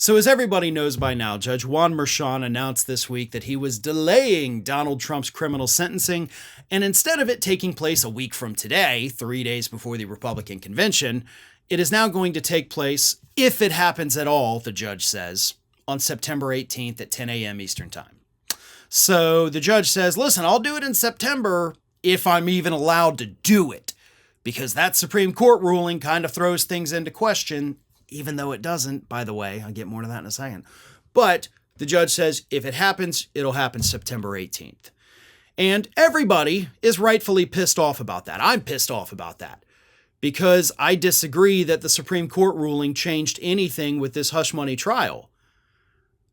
So as everybody knows by now, Judge Juan Marshan announced this week that he was delaying Donald Trump's criminal sentencing, and instead of it taking place a week from today, 3 days before the Republican convention, it is now going to take place, if it happens at all, the judge says, on September 18th at 10 a.m. Eastern Time. So the judge says, listen, I'll do it in September if I'm even allowed to do it, because that Supreme Court ruling kind of throws things into question, even though it doesn't, by the way. I'll get more to that in a second. But the judge says if it happens, it'll happen September 18th. And everybody is rightfully pissed off about that. I'm pissed off about that because I disagree that the Supreme Court ruling changed anything with this hush money trial.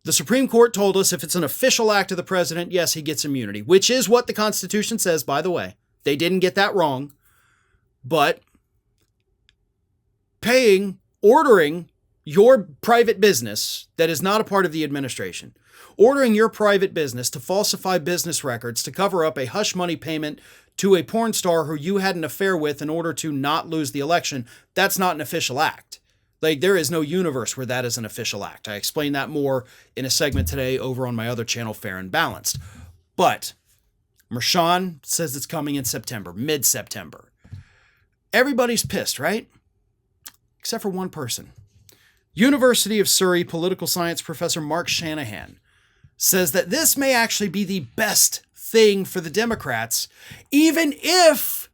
The Supreme Court told us if it's an official act of the president, yes, he gets immunity, which is what the Constitution says, by the way. They didn't get that wrong. But ordering your private business that is not a part of the administration, ordering your private business to falsify business records to cover up a hush money payment to a porn star who you had an affair with in order to not lose the election, that's not an official act. Like, there is no universe where that is an official act. I explain that more in a segment today over on my other channel, Fair and Balanced. But Marshan says it's coming in September, mid-September. Everybody's pissed, right? Except for one person. University of Surrey political science professor Mark Shanahan says that this may actually be the best thing for the Democrats, even if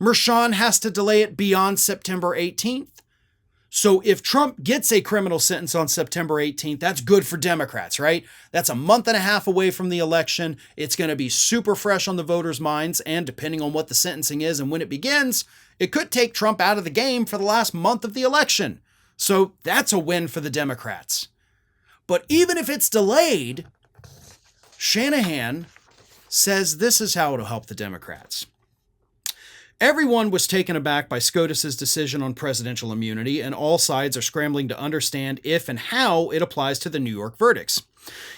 Marshan has to delay it beyond September 18th. So if Trump gets a criminal sentence on September 18th, that's good for Democrats, right? That's a month and a half away from the election. It's going to be super fresh on the voters' minds, and depending on what the sentencing is and when it begins, it could take Trump out of the game for the last month of the election. So that's a win for the Democrats. But even if it's delayed, Shanahan says this is how it'll help the Democrats. Everyone was taken aback by SCOTUS's decision on presidential immunity, and all sides are scrambling to understand if and how it applies to the New York verdicts.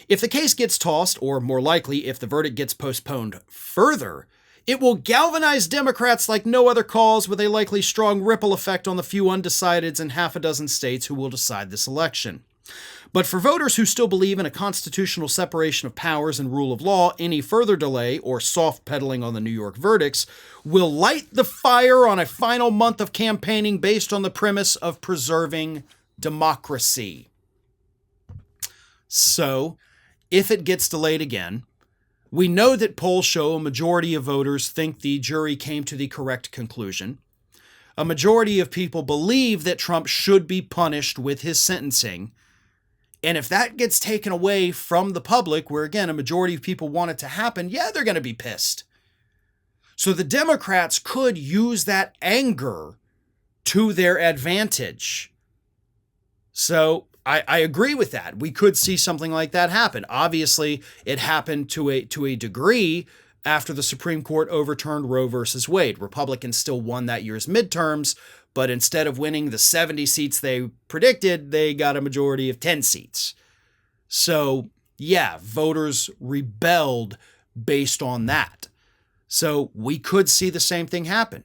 If the case gets tossed, or more likely, if the verdict gets postponed further, it will galvanize Democrats like no other cause, with a likely strong ripple effect on the few undecideds in half a dozen states who will decide this election. But for voters who still believe in a constitutional separation of powers and rule of law, any further delay or soft pedaling on the New York verdicts will light the fire on a final month of campaigning based on the premise of preserving democracy. So, if it gets delayed again, we know that polls show a majority of voters think the jury came to the correct conclusion. A majority of people believe that Trump should be punished with his sentencing. And if that gets taken away from the public, where again, a majority of people want it to happen, yeah, they're going to be pissed. So the Democrats could use that anger to their advantage. So I agree with that. We could see something like that happen. Obviously, it happened to a degree after the Supreme Court overturned Roe versus Wade. Republicans still won that year's midterms, but instead of winning the 70 seats they predicted, they got a majority of 10 seats. So, yeah, voters rebelled based on that. So we could see the same thing happen.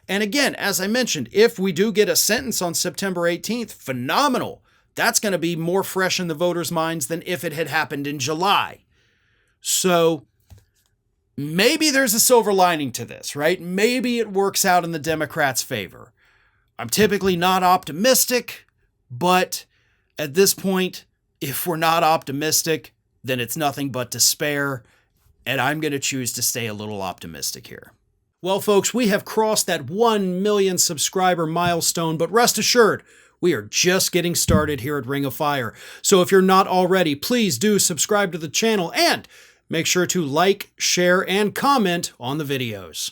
And again, as I mentioned, if we do get a sentence on September 18th, phenomenal. That's going to be more fresh in the voters' minds than if it had happened in July. So maybe there's a silver lining to this, right? Maybe it works out in the Democrats' favor. I'm typically not optimistic, but at this point, if we're not optimistic, then it's nothing but despair, and I'm going to choose to stay a little optimistic here. Well, folks, we have crossed that 1 million subscriber milestone, but rest assured, we are just getting started here at Ring of Fire. So if you're not already, please do subscribe to the channel and make sure to like, share, and comment on the videos.